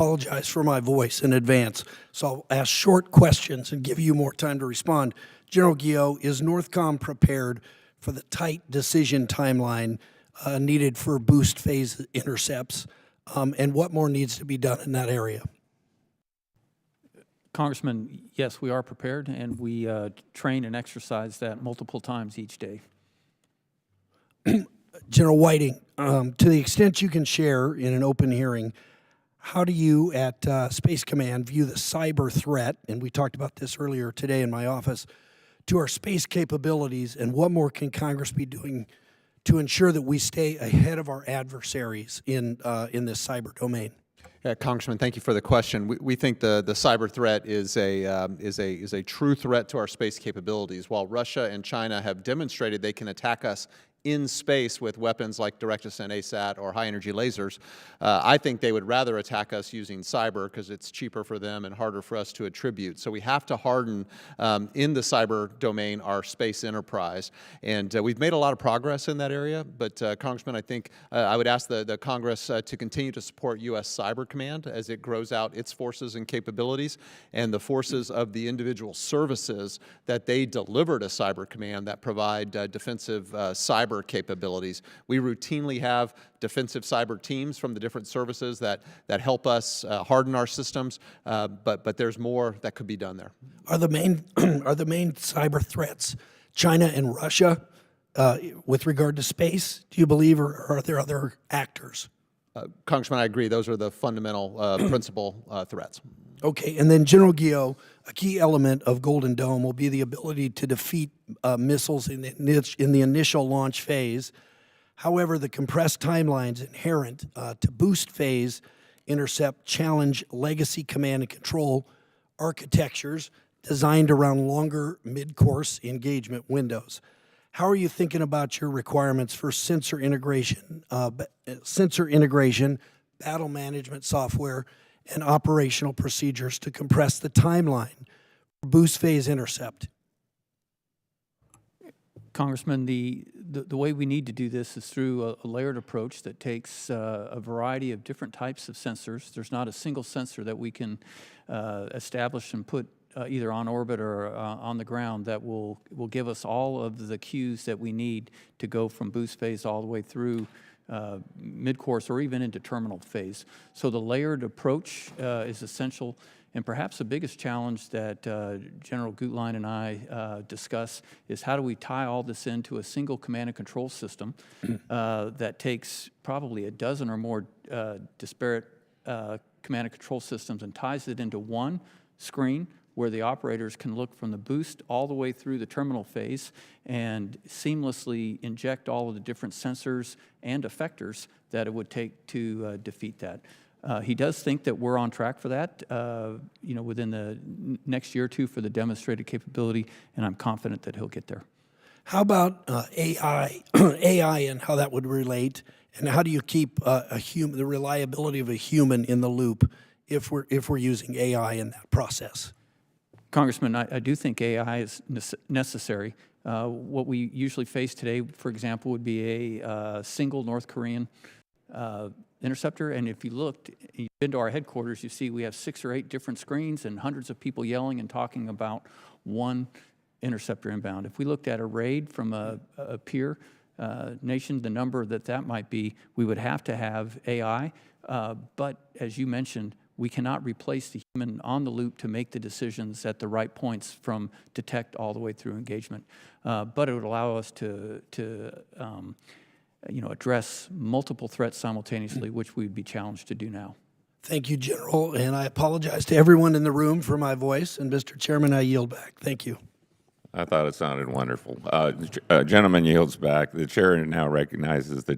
Apologize for my voice in advance, so I'll ask short questions and give you more time to respond. General Gio, is Northcom prepared for the tight decision timeline needed for boost phase intercepts, and what more needs to be done in that area? Congressman, yes, we are prepared, and we train and exercise that multiple times each day. General Whiting, to the extent you can share in an open hearing, how do you at Space Command view the cyber threat, and we talked about this earlier today in my office, to our space capabilities, and what more can Congress be doing to ensure that we stay ahead of our adversaries in this cyber domain? Yeah, Congressman, thank you for the question. We think the cyber threat is a true threat to our space capabilities. While Russia and China have demonstrated they can attack us in space with weapons like direct-to-send ASAT or high-energy lasers, I think they would rather attack us using cyber because it's cheaper for them and harder for us to attribute. So we have to harden in the cyber domain our space enterprise. And we've made a lot of progress in that area, but Congressman, I think I would ask the Congress to continue to support U.S. Cyber Command as it grows out its forces and capabilities, and the forces of the individual services that they deliver to Cyber Command that provide defensive cyber capabilities. We routinely have defensive cyber teams from the different services that help us harden our systems, but there's more that could be done there. Are the main cyber threats China and Russia with regard to space, do you believe, or are there other actors? Congressman, I agree. Those are the fundamental principal threats. Okay, and then General Gio, a key element of Golden Dome will be the ability to defeat missiles in the initial launch phase. However, the compressed timelines inherent to boost phase intercept challenge legacy command and control architectures designed around longer mid-course engagement windows. How are you thinking about your requirements for sensor integration, battle management software, and operational procedures to compress the timeline for boost phase intercept? Congressman, the way we need to do this is through a layered approach that takes a variety of different types of sensors. There's not a single sensor that we can establish and put either on orbit or on the ground that will give us all of the cues that we need to go from boost phase all the way through mid-course or even into terminal phase. So the layered approach is essential, and perhaps the biggest challenge that General Gutlein and I discuss is how do we tie all this into a single command and control system that takes probably a dozen or more disparate command and control systems and ties it into one screen where the operators can look from the boost all the way through the terminal phase and seamlessly inject all of the different sensors and effectors that it would take to defeat that. He does think that we're on track for that, within the next year or two for the demonstrated capability, and I'm confident that he'll get there. How about AI, AI and how that would relate, and how do you keep the reliability of a human in the loop if we're using AI in that process? Congressman, I do think AI is necessary. What we usually face today, for example, would be a single North Korean interceptor. And if you've been to our headquarters, you see we have 6 or 8 different screens and hundreds of people yelling and talking about one interceptor inbound. If we looked at a raid from a peer nation, the number that might be, we would have to have AI. But as you mentioned, we cannot replace the human on the loop to make the decisions at the right points from detect all the way through engagement. But it would allow us to address multiple threats simultaneously, which we'd be challenged to do now. Thank you, General, and I apologize to everyone in the room for my voice. And Mr. Chairman, I yield back. Thank you. I thought it sounded wonderful. Gentleman yields back. The chair now recognizes the